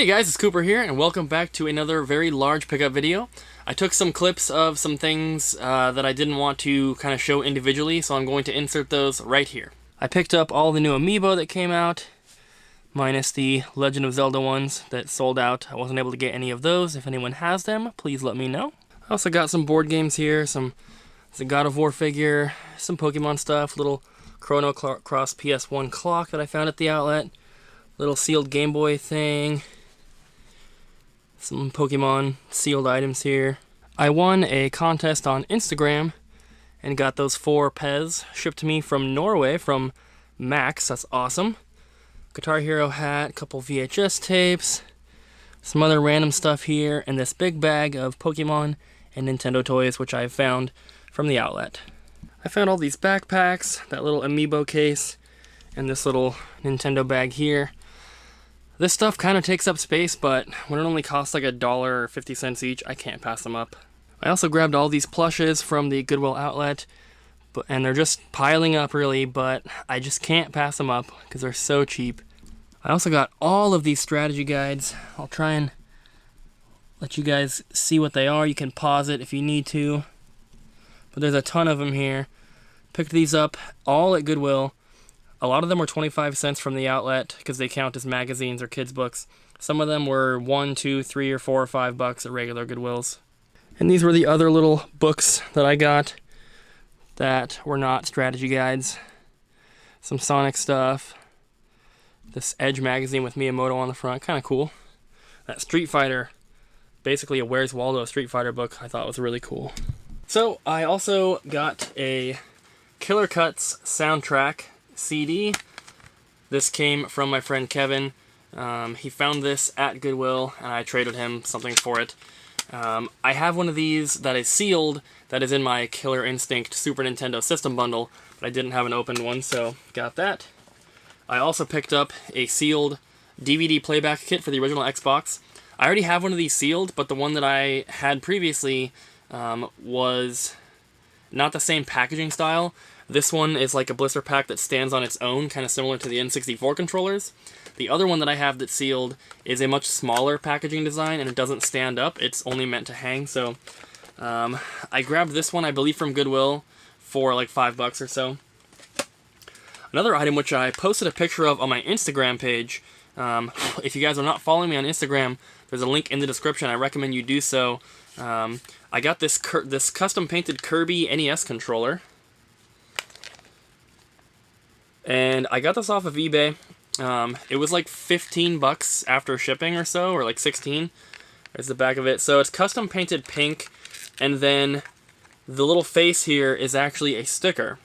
Hey guys, it's Cooper here, and welcome back to another very large pickup video. I took some clips of some things that I didn't want to kind of show individually, so I'm going to insert those right here. I picked up all the new amiibo that came out, minus the Legend of Zelda ones that sold out. I wasn't able to get any of those. If anyone has them, please let me know. I also got some board games here, some God of War figure, some Pokemon stuff, little Chrono Cross PS1 clock that I found at the outlet, little sealed Game Boy thing, some Pokemon sealed items here. I won a contest on Instagram and got those 4 Pez shipped to me from Norway from Max. That's awesome. Guitar Hero hat, a couple VHS tapes, some other random stuff here, and this big bag of Pokemon and Nintendo toys, which I found from the outlet. I found all these backpacks, that little amiibo case, and this little Nintendo bag here. This stuff kind of takes up space, but when it only costs like $1 or 50 cents each, I can't pass them up. I also grabbed all these plushes from the Goodwill outlet, and they're just piling up really, but I just can't pass them up because they're so cheap. I also got all of these strategy guides. I'll try and let you guys see what they are. You can pause it if you need to, but there's a ton of them here. Picked these up all at Goodwill. A lot of them were 25 cents from the outlet because they count as magazines or kids' books. Some of them were $1, $2, $3, or $4 or $5 at regular Goodwills. And these were the other little books that I got that were not strategy guides. Some Sonic stuff. This Edge magazine with Miyamoto on the front, kind of cool. That Street Fighter, basically a Where's Waldo Street Fighter book, I thought was really cool. So I also got a Killer Cuts soundtrack CD. This came from my friend Kevin. He found this at Goodwill and I traded him something for it. I have one of these that is sealed that is in my Killer Instinct Super Nintendo System bundle, but I didn't have an opened one, so got that. I also picked up a sealed DVD playback kit for the original Xbox. I already have one of these sealed, but the one that I had previously was not the same packaging style. This one is like a blister pack that stands on its own, kind of similar to the N64 controllers. The other one that I have that's sealed is a much smaller packaging design, and it doesn't stand up. It's only meant to hang, so I grabbed this one, I believe, from Goodwill for like $5 or so. Another item which I posted a picture of on my Instagram page. If you guys are not following me on Instagram, there's a link in the description. I recommend you do so. I got this custom-painted Kirby NES controller. And I got this off of eBay. It was like $15 after shipping or so, or like 16. There's the back of it. So it's custom painted pink, and then the little face here is actually a sticker.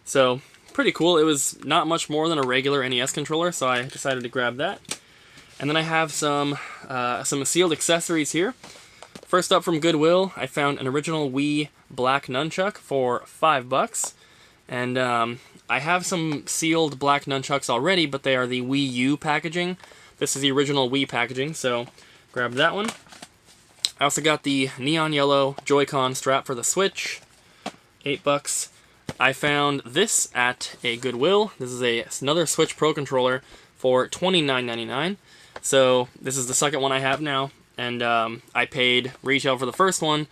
So pretty cool. It was not much more than a regular NES controller, so I decided to grab that. And then I have some sealed accessories here. First up from Goodwill, I found an original Wii black nunchuck for $5. And I have some sealed black nunchucks already, but they are the Wii U packaging. This is the original Wii packaging, so grab that one. I also got the neon yellow Joy-Con strap for the Switch, $8. I found this at a Goodwill. This is another Switch Pro controller for $29.99. So this is the second one I have now, and I paid retail for the first one,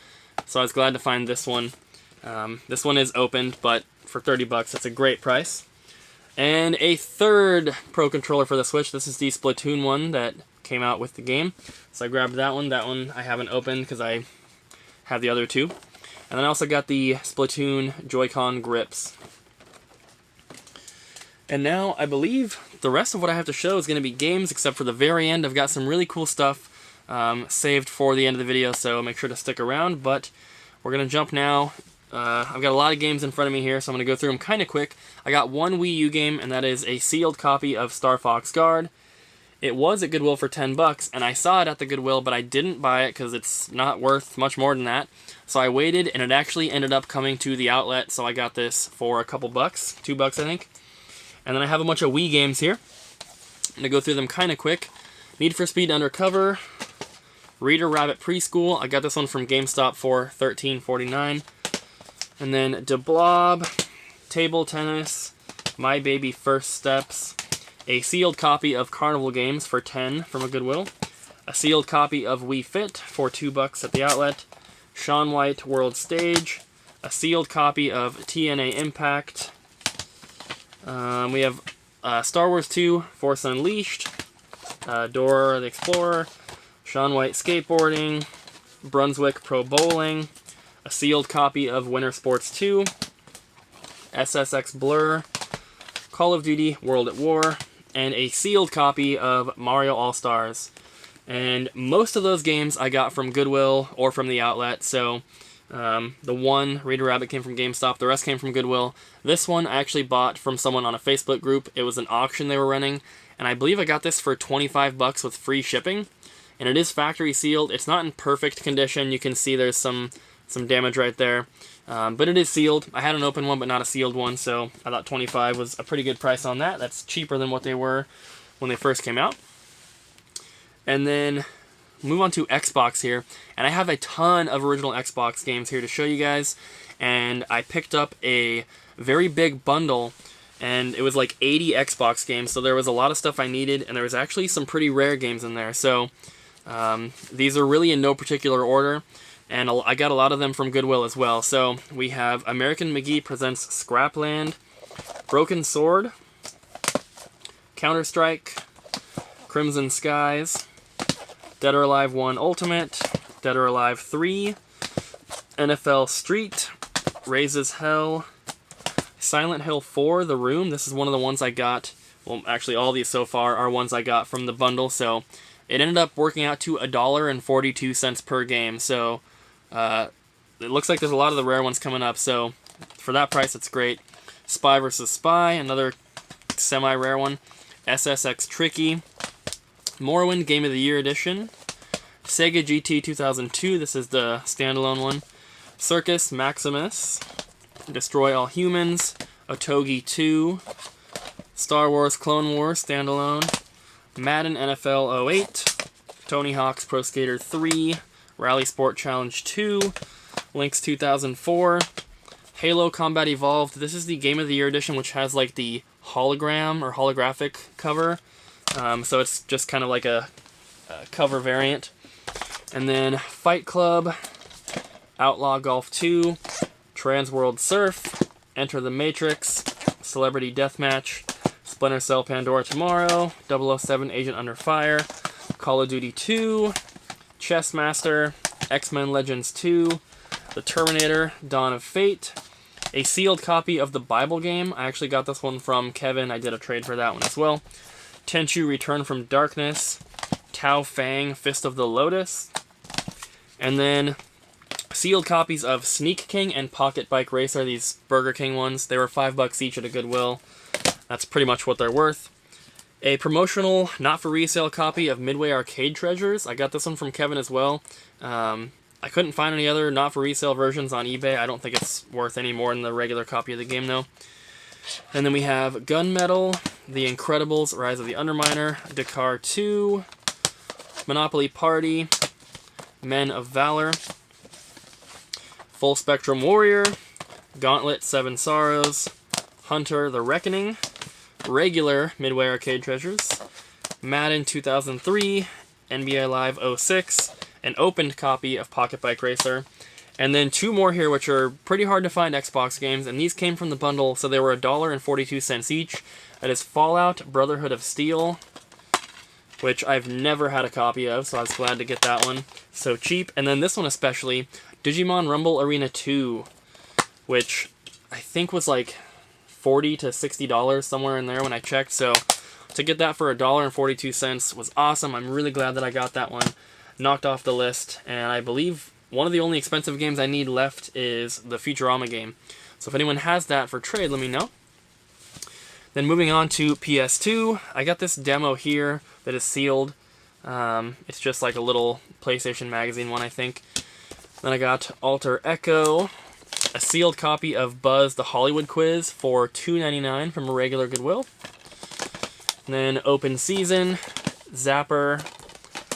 so I was glad to find this one. This one is opened, but for $30, that's a great price. And a third Pro controller for the Switch. This is the Splatoon one that came out with the game. So I grabbed that one. That one I haven't opened because I have the other two. And then I also got the Splatoon Joy-Con grips. And now I believe the rest of what I have to show is going to be games, except for the very end. I've got some really cool stuff saved for the end of the video, so make sure to stick around. But we're going to jump now. I've got a lot of games in front of me here, so I'm going to go through them kind of quick. I got one Wii U game, and that is a sealed copy of Star Fox Guard. It was at Goodwill for $10, and I saw it at the Goodwill, but I didn't buy it because it's not worth much more than that. So I waited, and it actually ended up coming to the outlet, so I got this for a couple bucks, $2 I think. And then I have a bunch of Wii games here. I'm going to go through them kind of quick. Need for Speed Undercover, Reader Rabbit Preschool. I got this one from GameStop for $13.49. And then De Blob, Table Tennis, My Baby First Steps, a sealed copy of Carnival Games for $10 from a Goodwill, a sealed copy of Wii Fit for $2 at the outlet, Shaun White World Stage, a sealed copy of TNA Impact. We have Star Wars 2, Force Unleashed, Dora the Explorer, Shaun White Skateboarding, Brunswick Pro Bowling, a sealed copy of Winter Sports 2, SSX Blur, Call of Duty World at War, and a sealed copy of Mario All-Stars. And most of those games I got from Goodwill or from the outlet, so the one, Raider Rabbit, came from GameStop, the rest came from Goodwill. This one I actually bought from someone on a Facebook group. It was an auction they were running, and I believe I got this for $25 with free shipping. And it is factory sealed. It's not in perfect condition. You can see there's some damage right there. But it is sealed. I had an open one, but not a sealed one, so I thought $25 was a pretty good price on that. That's cheaper than what they were when they first came out. And then move on to Xbox here. And I have a ton of original Xbox games here to show you guys. And I picked up a very big bundle, and it was like 80 Xbox games, so there was a lot of stuff I needed, and there was actually some pretty rare games in there. So these are really in no particular order, and I got a lot of them from Goodwill as well. So we have American McGee Presents Scrapland, Broken Sword, Counter-Strike, Crimson Skies, Dead or Alive 1 Ultimate, Dead or Alive 3, NFL Street, Raises Hell, Silent Hill 4, The Room. This is one of the ones I got. Well, actually all these so far are ones I got from the bundle, so it ended up working out to $1.42 per game. So it looks like there's a lot of the rare ones coming up, so for that price it's great. Spy vs. Spy, another semi-rare one. SSX Tricky, Morrowind Game of the Year Edition, Sega GT 2002, this is the standalone one. Circus Maximus, Destroy All Humans, Otogi 2, Star Wars Clone Wars standalone, Madden NFL 08, Tony Hawk's Pro Skater 3, Rally Sport Challenge 2, Lynx 2004, Halo Combat Evolved. This is the Game of the Year edition, which has like the hologram or holographic cover. So it's just kind of like a cover variant. And then Fight Club, Outlaw Golf 2, Transworld Surf, Enter the Matrix, Celebrity Deathmatch, Splinter Cell Pandora Tomorrow, 007 Agent Under Fire, Call of Duty 2, Chess Master, X-Men Legends 2, The Terminator, Dawn of Fate, a sealed copy of the Bible game. I actually got this one from Kevin. I did a trade for that one as well. Tenchu Return from Darkness, Tao Fang, Fist of the Lotus, and then sealed copies of Sneak King and Pocket Bike Racer, these Burger King ones. They were $5 each at a Goodwill. That's pretty much what they're worth. A promotional, not for resale copy of Midway Arcade Treasures. I got this one from Kevin as well. I couldn't find any other not for resale versions on eBay. I don't think it's worth any more than the regular copy of the game though. And then we have Gunmetal, The Incredibles, Rise of the Underminer, Dakar 2, Monopoly Party, Men of Valor, Full Spectrum Warrior, Gauntlet 7 Sorrows, Hunter the Reckoning, regular Midway Arcade Treasures, Madden 2003, NBA Live 06, an opened copy of Pocket Bike Racer, and then two more here which are pretty hard to find Xbox games, and these came from the bundle, so they were $1.42 each. That is Fallout Brotherhood of Steel, which I've never had a copy of, so I was glad to get that one. So cheap. And then this one especially, Digimon Rumble Arena 2, which I think was like $40 to $60 somewhere in there when I checked. So to get that for $1.42 was awesome. I'm really glad that I got that one knocked off the list. And I believe one of the only expensive games I need left is the Futurama game. So if anyone has that for trade, let me know. Then moving on to PS2, I got this demo here that is sealed. It's just like a little PlayStation Magazine one, I think. Then I got Alter Echo, a sealed copy of Buzz the Hollywood Quiz for $2.99 from a regular Goodwill. And then Open Season, Zapper,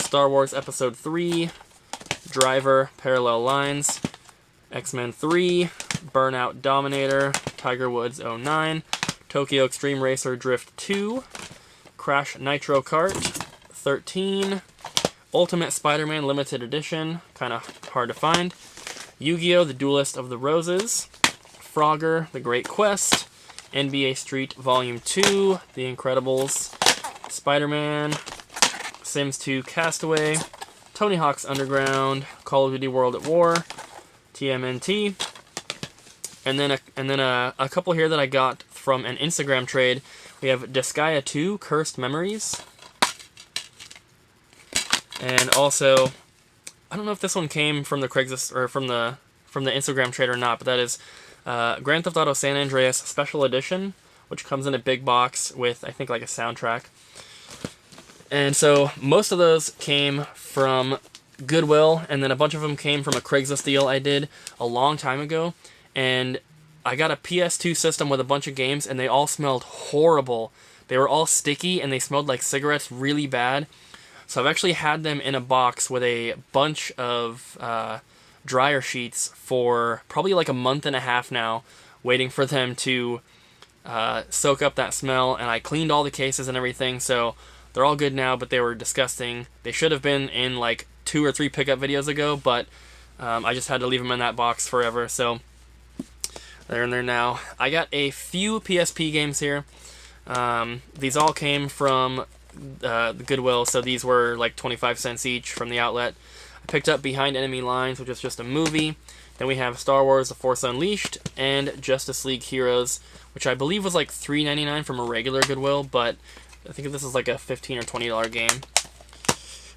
Star Wars Episode 3, Driver, Parallel Lines, X-Men 3, Burnout Dominator, Tiger Woods 09, Tokyo Extreme Racer Drift 2, Crash Nitro Kart 13, Ultimate Spider-Man Limited Edition, kind of hard to find, Yu-Gi-Oh! The Duelist of the Roses, Frogger, The Great Quest, NBA Street Volume 2, The Incredibles, Spider-Man, Sims 2 Castaway, Tony Hawk's Underground, Call of Duty World at War, TMNT, and then a couple here that I got from an Instagram trade. We have Disgaea 2 Cursed Memories, and also I don't know if this one came from the Craigslist or from the Instagram trade or not, but that is Grand Theft Auto San Andreas Special Edition, which comes in a big box with, I think, like a soundtrack. And so most of those came from Goodwill, and then a bunch of them came from a Craigslist deal I did a long time ago. And I got a PS2 system with a bunch of games, and they all smelled horrible. They were all sticky, and they smelled like cigarettes really bad. So I've actually had them in a box with a bunch of dryer sheets for probably like a month and a half now, waiting for them to soak up that smell. And I cleaned all the cases and everything, so they're all good now, but they were disgusting. They should have been in like 2 or 3 pickup videos ago, but I just had to leave them in that box forever, so they're in there now. I got a few PSP games here. These all came from the Goodwill, so these were like 25 cents each from the outlet. I picked up Behind Enemy Lines, which is just a movie. Then we have Star Wars The Force Unleashed and Justice League Heroes, which I believe was like $3.99 from a regular Goodwill, but I think this is like a $15 or $20 game.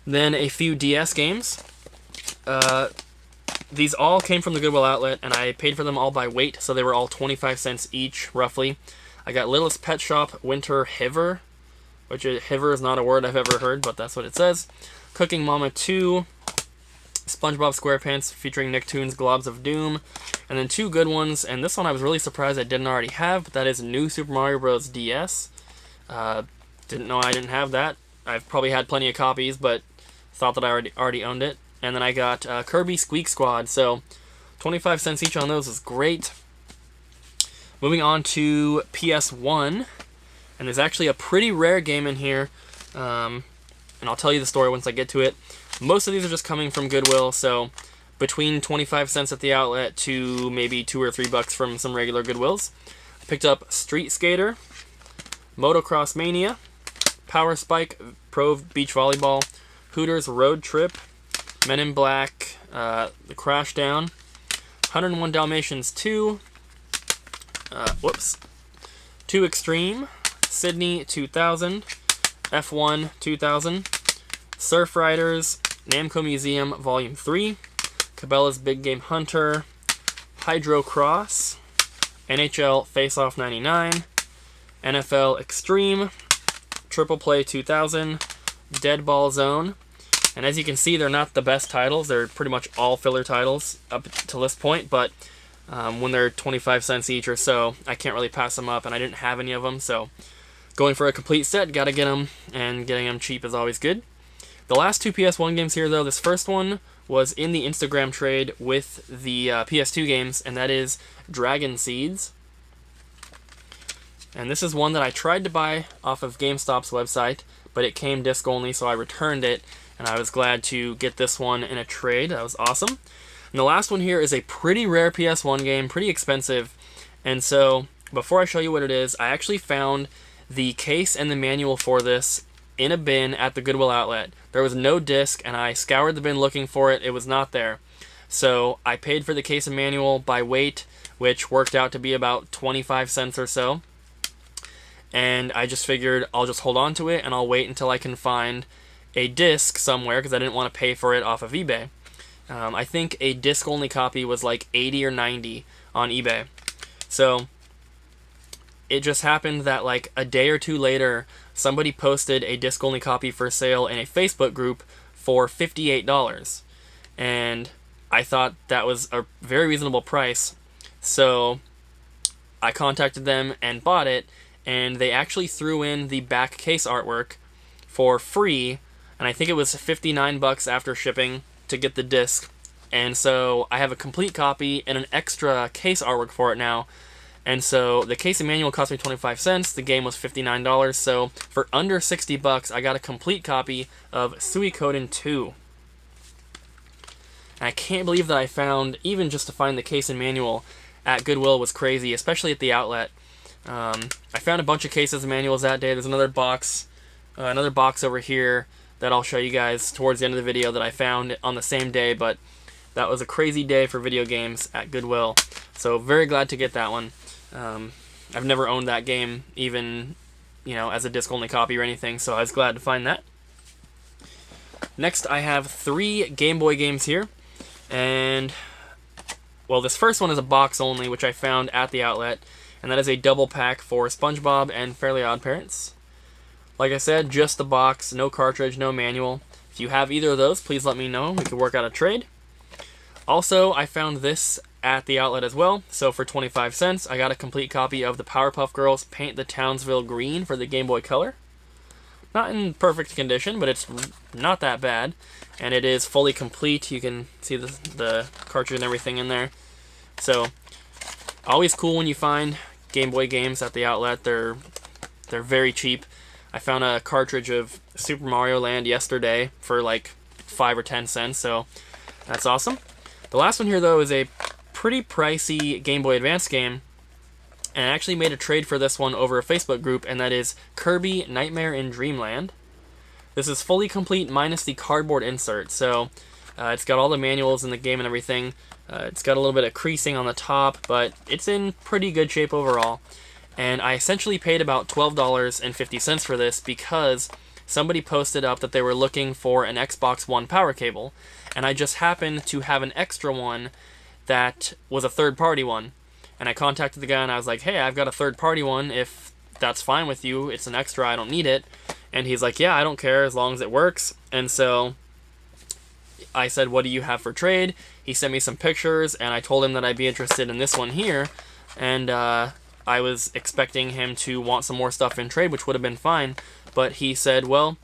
Then a few DS games. These all came from the Goodwill outlet, and I paid for them all by weight, so they were all 25 cents each, roughly. I got Littlest Pet Shop Winter Hiver, which Hiver is not a word I've ever heard, but that's what it says. Cooking Mama 2, SpongeBob SquarePants featuring Nicktoons Globs of Doom, and then 2 good ones, and this one I was really surprised I didn't already have, but that is New Super Mario Bros. DS. Didn't know I didn't have that. I've probably had plenty of copies, but thought that I already owned it. And then I got Kirby Squeak Squad, so 25 cents each on those is great. Moving on to PS1, and there's actually a pretty rare game in here, and I'll tell you the story once I get to it. Most of these are just coming from Goodwill, so between 25 cents at the outlet to maybe $2 or $3 from some regular Goodwills. I picked up Street Skater, Motocross Mania, Power Spike Pro Beach Volleyball, Hooters Road Trip, Men in Black, The Crashdown, 101 Dalmatians 2, 2 Extreme, Sydney 2000, F1 2000, Surf Riders, Namco Museum Volume 3, Cabela's Big Game Hunter, Hydro Cross, NHL Face-Off 99, NFL Extreme, Triple Play 2000, Dead Ball Zone. And as you can see, they're not the best titles. They're pretty much all filler titles up to this point, but when they're 25 cents each or so, I can't really pass them up, and I didn't have any of them, so going for a complete set, gotta get them, and getting them cheap is always good. The last 2 PS1 games here, though, this first one was in the Instagram trade with the PS2 games, and that is Dragon Seeds. And this is one that I tried to buy off of GameStop's website, but it came disc only, so I returned it, and I was glad to get this one in a trade. That was awesome. And the last one here is a pretty rare PS1 game, pretty expensive, and so before I show you what it is, I actually found the case and the manual for this in a bin at the Goodwill outlet. There was no disc, and I scoured the bin looking for it. It was not there. So I paid for the case and manual by weight, which worked out to be about 25 cents or so. And I just figured I'll just hold on to it, and I'll wait until I can find a disc somewhere, because I didn't want to pay for it off of eBay. I think a disc-only copy was like 80 or 90 on eBay. So it just happened that like a day or two later, somebody posted a disc-only copy for sale in a Facebook group for $58. And I thought that was a very reasonable price. So I contacted them and bought it, and they actually threw in the back case artwork for free, and I think it was $59 after shipping to get the disc. And so I have a complete copy and an extra case artwork for it now, And so the case and manual cost me 25 cents. The game was $59. So for under 60 bucks, I got a complete copy of Suikoden 2. And I can't believe that I found, even just to find the case and manual at Goodwill was crazy, especially at the outlet. I found a bunch of cases and manuals that day. There's another box over here that I'll show you guys towards the end of the video that I found on the same day, but that was a crazy day for video games at Goodwill. So very glad to get that one. I've never owned that game, even, as a disc-only copy or anything, so I was glad to find that. Next, I have 3 Game Boy games here, and, well, this first one is a box only, which I found at the outlet, and that is a double pack for SpongeBob and Fairly OddParents. Like I said, just the box, no cartridge, no manual. If you have either of those, please let me know. We could work out a trade. Also, I found this at the outlet as well, so for 25 cents, I got a complete copy of the Powerpuff Girls Paint the Townsville Green for the Game Boy Color. Not in perfect condition, but it's not that bad, and it is fully complete. You can see the cartridge and everything in there. So, always cool when you find Game Boy games at the outlet. They're very cheap. I found a cartridge of Super Mario Land yesterday for like 5 or 10 cents, so that's awesome. The last one here, though, is a pretty pricey Game Boy Advance game, and I actually made a trade for this one over a Facebook group, and that is Kirby Nightmare in Dreamland. This is fully complete minus the cardboard insert, so it's got all the manuals in the game and everything. It's got a little bit of creasing on the top, but it's in pretty good shape overall. And I essentially paid about $12.50 for this because somebody posted up that they were looking for an Xbox One power cable, and I just happened to have an extra one that was a third-party one. And I contacted the guy and I was like, hey, I've got a third-party one, if that's fine with you. It's an extra, I don't need it. And he's like, yeah, I don't care as long as it works. And so I said, what do you have for trade? He sent me some pictures, and I told him that I'd be interested in this one here. And I was expecting him to want some more stuff in trade, which would have been fine. But he said, well,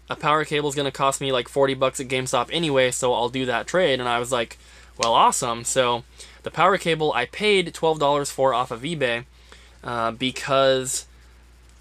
a power cable is going to cost me like 40 bucks at GameStop anyway, so I'll do that trade. And I was like, well, awesome. So the power cable I paid $12 for off of eBay because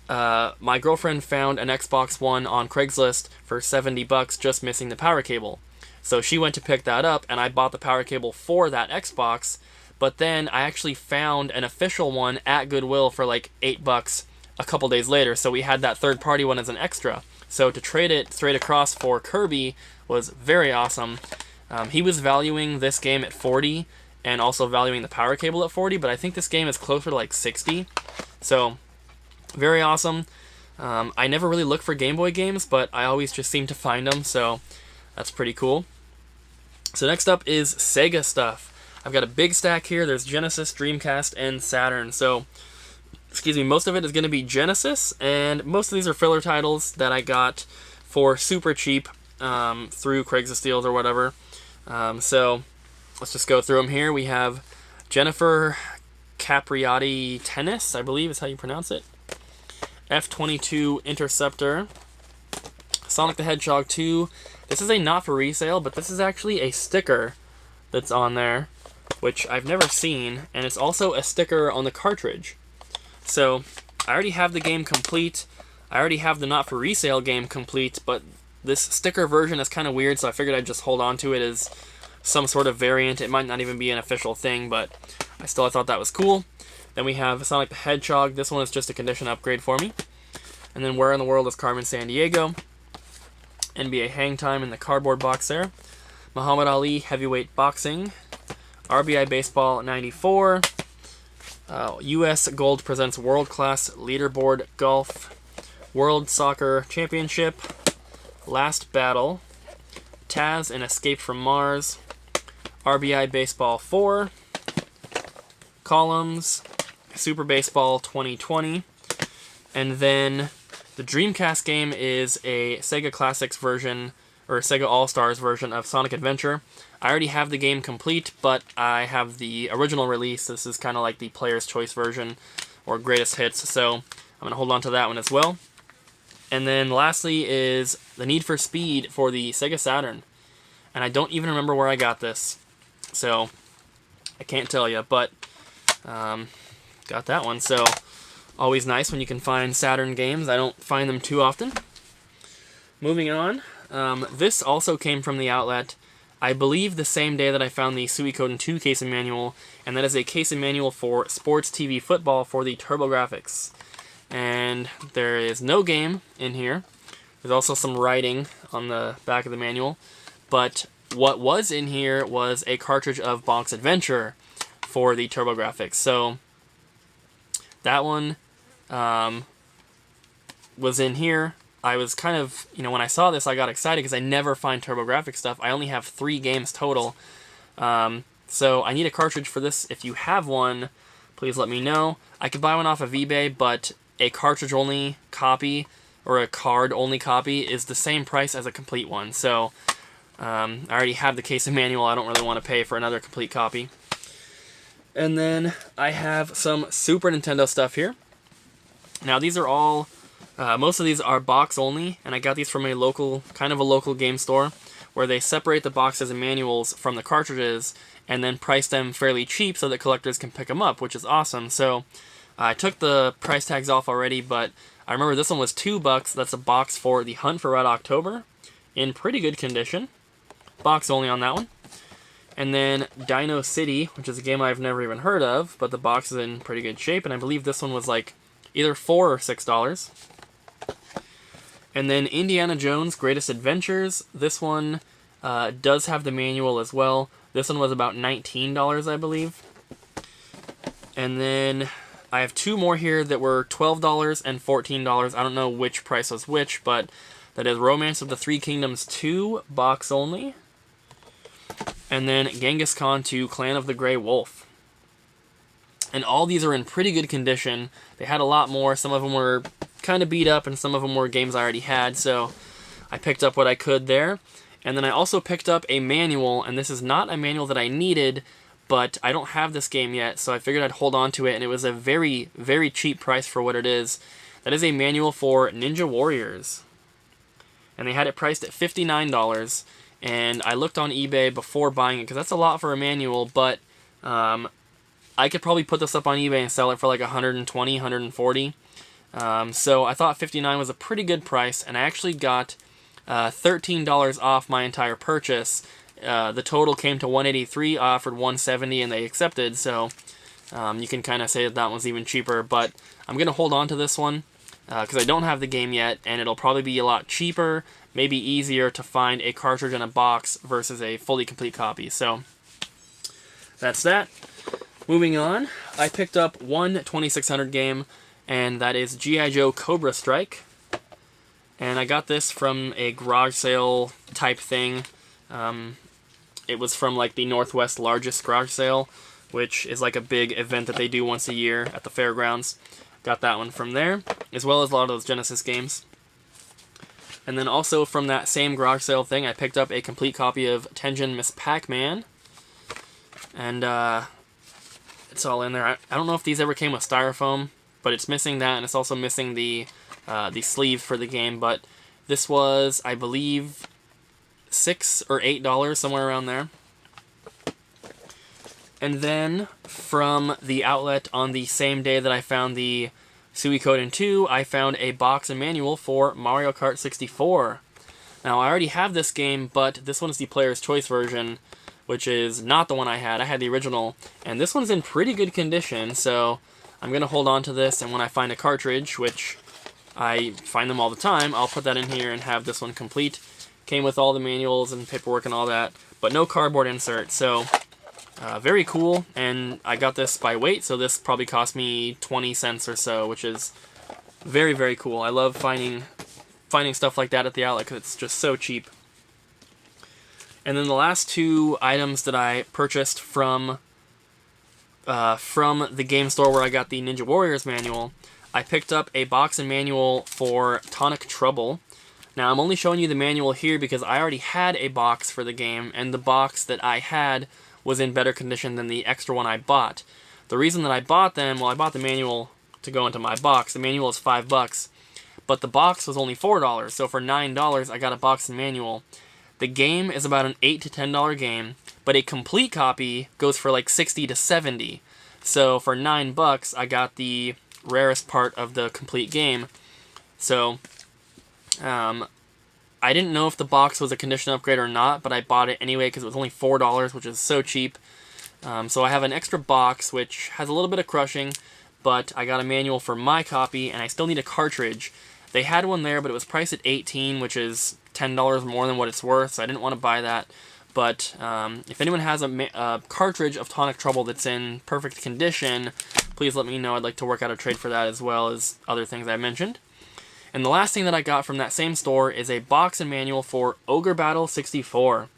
my girlfriend found an Xbox One on Craigslist for 70 bucks, just missing the power cable. So she went to pick that up, and I bought the power cable for that Xbox. But then I actually found an official one at Goodwill for like 8 bucks a couple days later. So we had that third-party one as an extra. So to trade it straight across for Kirby was very awesome. He was valuing this game at 40 and also valuing the power cable at 40, but I think this game is closer to like 60. So very awesome. I never really look for Game Boy games, but I always just seem to find them, so that's pretty cool. So next up is Sega stuff. I've got a big stack here. There's Genesis, Dreamcast, and Saturn. So, excuse me, most of it is going to be Genesis, and most of these are filler titles that I got for super cheap through Craigslist deals or whatever. So, let's just go through them here. We have Jennifer Capriati Tennis, I believe is how you pronounce it. F-22 Interceptor. Sonic the Hedgehog 2. This is a not for resale, but this is actually a sticker that's on there, which I've never seen, and it's also a sticker on the cartridge. So, I already have the game complete. I already have the not for resale game complete, but this sticker version is kind of weird, so I figured I'd just hold on to it as some sort of variant. It might not even be an official thing, but I thought that was cool. Then we have Sonic the Hedgehog. This one is just a condition upgrade for me. And then Where in the World is Carmen Sandiego. NBA Hang Time in the cardboard box there. Muhammad Ali Heavyweight Boxing. RBI Baseball 94. U.S. Gold presents World Class Leaderboard Golf. World Soccer Championship. Last Battle. Taz and Escape from Mars. RBI Baseball 4. Columns. Super Baseball 2020. And then the Dreamcast game is a Sega Classics version, or Sega All-Stars version of Sonic Adventure. I already have the game complete, but I have the original release. This is kind of like the Player's Choice version, or Greatest Hits, so I'm going to hold on to that one as well. And then lastly is the Need for Speed for the Sega Saturn. And I don't even remember where I got this, so I can't tell you, but got that one. So always nice when you can find Saturn games. I don't find them too often. Moving on, this also came from the outlet, I believe the same day that I found the Suikoden 2 case and manual, and that is a case and manual for Sports TV Football for the TurboGrafx. And there is no game in here. There's also some writing on the back of the manual, but what was in here was a cartridge of Bonk's Adventure for the TurboGrafx. So that one was in here. I was kind of, when I saw this, I got excited because I never find TurboGrafx stuff. I only have 3 games total. So I need a cartridge for this. If you have one, please let me know. I could buy one off of eBay, but a cartridge-only copy or a card-only copy is the same price as a complete one. So I already have the case and manual. I don't really want to pay for another complete copy. And then I have some Super Nintendo stuff here. Now these are all, most of these are box only, and I got these from a local, kind of a local game store, where they separate the boxes and manuals from the cartridges, and then price them fairly cheap so that collectors can pick them up, which is awesome. So I took the price tags off already, but I remember this one was $2. That's a box for The Hunt for Red October, in pretty good condition. Box only on that one. And then Dino City, which is a game I've never even heard of, but the box is in pretty good shape, and I believe this one was like either $4 or $6. And then Indiana Jones Greatest Adventures. This one does have the manual as well. This one was about $19, I believe. And then I have 2 more here that were $12 and $14. I don't know which price was which, but that is Romance of the Three Kingdoms 2, box only. And then Genghis Khan 2, Clan of the Grey Wolf. And all these are in pretty good condition. They had a lot more. Some of them were kind of beat up, and some of them were games I already had, so I picked up what I could there. And then I also picked up a manual, and this is not a manual that I needed, but I don't have this game yet, so I figured I'd hold on to it, and it was a very, very cheap price for what it is. That is a manual for Ninja Warriors. And they had it priced at $59, and I looked on eBay before buying it, because that's a lot for a manual, but I could probably put this up on eBay and sell it for like $120, $140. So I thought $59 was a pretty good price, and I actually got $13 off my entire purchase. The total came to $183, I offered $170, and they accepted, so you can kind of say that that one's even cheaper, but I'm going to hold on to this one because I don't have the game yet, and it'll probably be a lot cheaper, maybe easier to find a cartridge in a box versus a fully complete copy. So that's that. Moving on, I picked up one 2600 game, and that is G.I. Joe Cobra Strike. And I got this from a garage sale type thing. It was from like the Northwest largest garage sale, which is like a big event that they do once a year at the fairgrounds. Got that one from there, as well as a lot of those Genesis games. And then also from that same garage sale thing, I picked up a complete copy of Tengen Miss Pac-Man. And it's all in there. I don't know if these ever came with styrofoam, but it's missing that, and it's also missing the sleeve for the game. But this was, I believe, $6 or $8, somewhere around there. And then from the outlet on the same day that I found the Suikoden 2, I found a box and manual for Mario Kart 64. Now, I already have this game, but this one is the Player's Choice version, which is not the one I had. I had the original, and this one's in pretty good condition, so I'm going to hold on to this, and when I find a cartridge, which I find them all the time, I'll put that in here and have this one complete. Came with all the manuals and paperwork and all that, but no cardboard insert, so very cool. And I got this by weight, so this probably cost me 20 cents or so, which is very, very cool. I love finding stuff like that at the outlet because it's just so cheap. And then the last 2 items that I purchased from the game store where I got the Ninja Warriors manual, I picked up a box and manual for Tonic Trouble. Now, I'm only showing you the manual here because I already had a box for the game, and the box that I had was in better condition than the extra one I bought. The reason that I bought them, well, I bought the manual to go into my box. The manual is $5, but the box was only $4, so for $9, I got a box and manual. The game is about an $8 to $10 game, but a complete copy goes for like $60 to $70. So for $9, I got the rarest part of the complete game. So I didn't know if the box was a condition upgrade or not, but I bought it anyway because it was only $4, which is so cheap. So I have an extra box, which has a little bit of crushing, but I got a manual for my copy, and I still need a cartridge. They had one there, but it was priced at $18, which is $10 more than what it's worth, so I didn't want to buy that. But if anyone has a cartridge of Tonic Trouble that's in perfect condition, please let me know. I'd like to work out a trade for that as well as other things I mentioned. And the last thing that I got from that same store is a box and manual for Ogre Battle 64,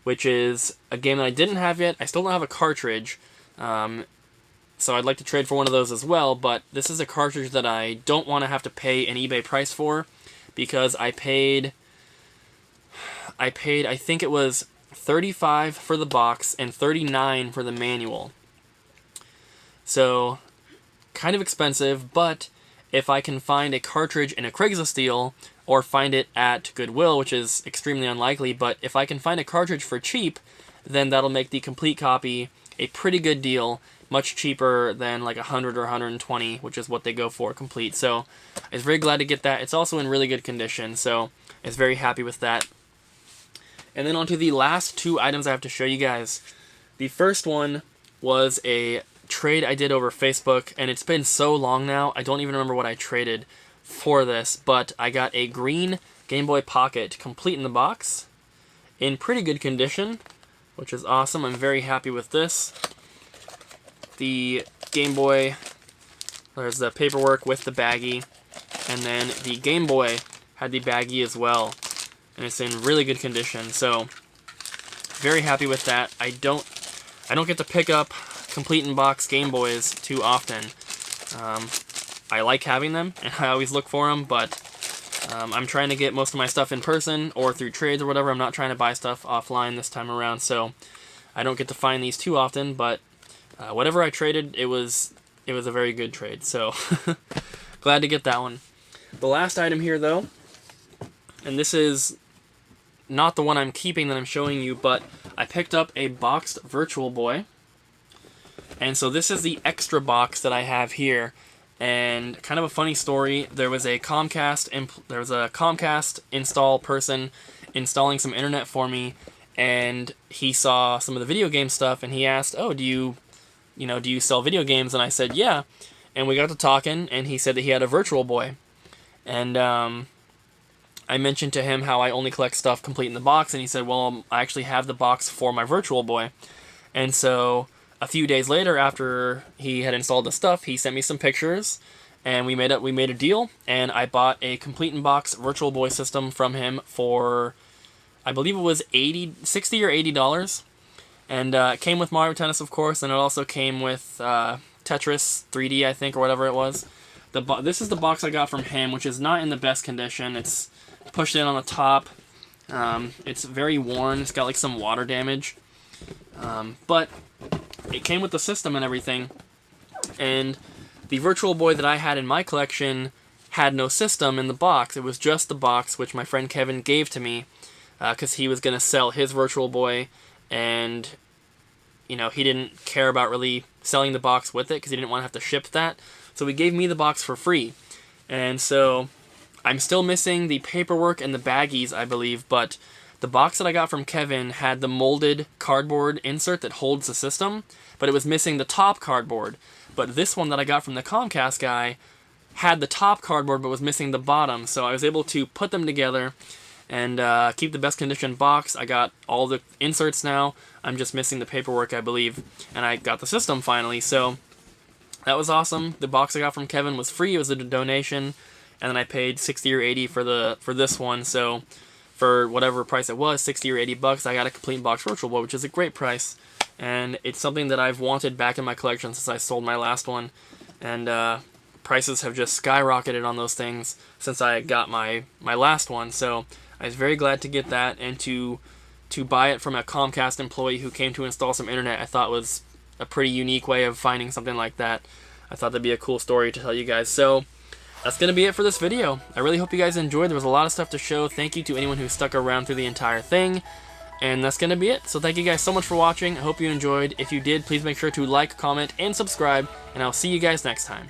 which is a game that I didn't have yet. I still don't have a cartridge, so I'd like to trade for one of those as well, but this is a cartridge that I don't want to have to pay an eBay price for, because I paid, I think it was $35 for the box and $39 for the manual. So, kind of expensive, but if I can find a cartridge in a Craigslist deal, or find it at Goodwill, which is extremely unlikely, but if I can find a cartridge for cheap, then that'll make the complete copy a pretty good deal, much cheaper than like $100 or $120, which is what they go for complete. So I was very glad to get that. It's also in really good condition, so I was very happy with that. And then on to the last two items I have to show you guys. The first one was a trade I did over Facebook, and it's been so long now, I don't even remember what I traded for this, but I got a green Game Boy Pocket complete in the box, in pretty good condition, which is awesome. I'm very happy with this. The Game Boy, there's the paperwork with the baggie, and then the Game Boy had the baggie as well, and it's in really good condition, so very happy with that. I don't get to pick up complete in box Game Boys too often. I like having them, and I always look for them, but I'm trying to get most of my stuff in person or through trades or whatever. I'm not trying to buy stuff offline this time around, so I don't get to find these too often, but whatever I traded, it was a very good trade, so glad to get that one. The last item here, though, and this is not the one I'm keeping that I'm showing you, but I picked up a boxed Virtual Boy. And so this is the extra box that I have here, and kind of a funny story. There was a Comcast install person installing some internet for me, and he saw some of the video game stuff, and he asked, "Oh, do you sell video games?" And I said, "Yeah." And we got to talking, and he said that he had a Virtual Boy, and I mentioned to him how I only collect stuff complete in the box, and he said, "Well, I actually have the box for my Virtual Boy." And so a few days later, after he had installed the stuff, he sent me some pictures, and we made a deal, and I bought a complete in box Virtual Boy system from him for, I believe it was $60 or $80, and it came with Mario Tennis, of course, and it also came with Tetris 3D, I think, or whatever it was. This is the box I got from him, which is not in the best condition. It's pushed in on the top. It's very worn. It's got like some water damage, but it came with the system and everything, and the Virtual Boy that I had in my collection had no system in the box. It was just the box, which my friend Kevin gave to me, because he was going to sell his Virtual Boy, and he didn't care about really selling the box with it, because he didn't want to have to ship that, so he gave me the box for free. And so I'm still missing the paperwork and the baggies, I believe, but the box that I got from Kevin had the molded cardboard insert that holds the system, but it was missing the top cardboard. But this one that I got from the Comcast guy had the top cardboard but was missing the bottom, so I was able to put them together and keep the best condition box. I got all the inserts now. I'm just missing the paperwork, I believe, and I got the system finally, so that was awesome. The box I got from Kevin was free. It was a donation, and then I paid $60 or $80 for this one, so for whatever price it was, $60 or $80, I got a complete box Virtual Boy, which is a great price, and it's something that I've wanted back in my collection since I sold my last one, and prices have just skyrocketed on those things since I got my last one, so I was very glad to get that, and to buy it from a Comcast employee who came to install some internet. I thought was a pretty unique way of finding something like that. I thought that'd be a cool story to tell you guys. So that's going to be it for this video. I really hope you guys enjoyed. There was a lot of stuff to show. Thank you to anyone who stuck around through the entire thing. And that's going to be it. So thank you guys so much for watching. I hope you enjoyed. If you did, please make sure to like, comment, and subscribe. And I'll see you guys next time.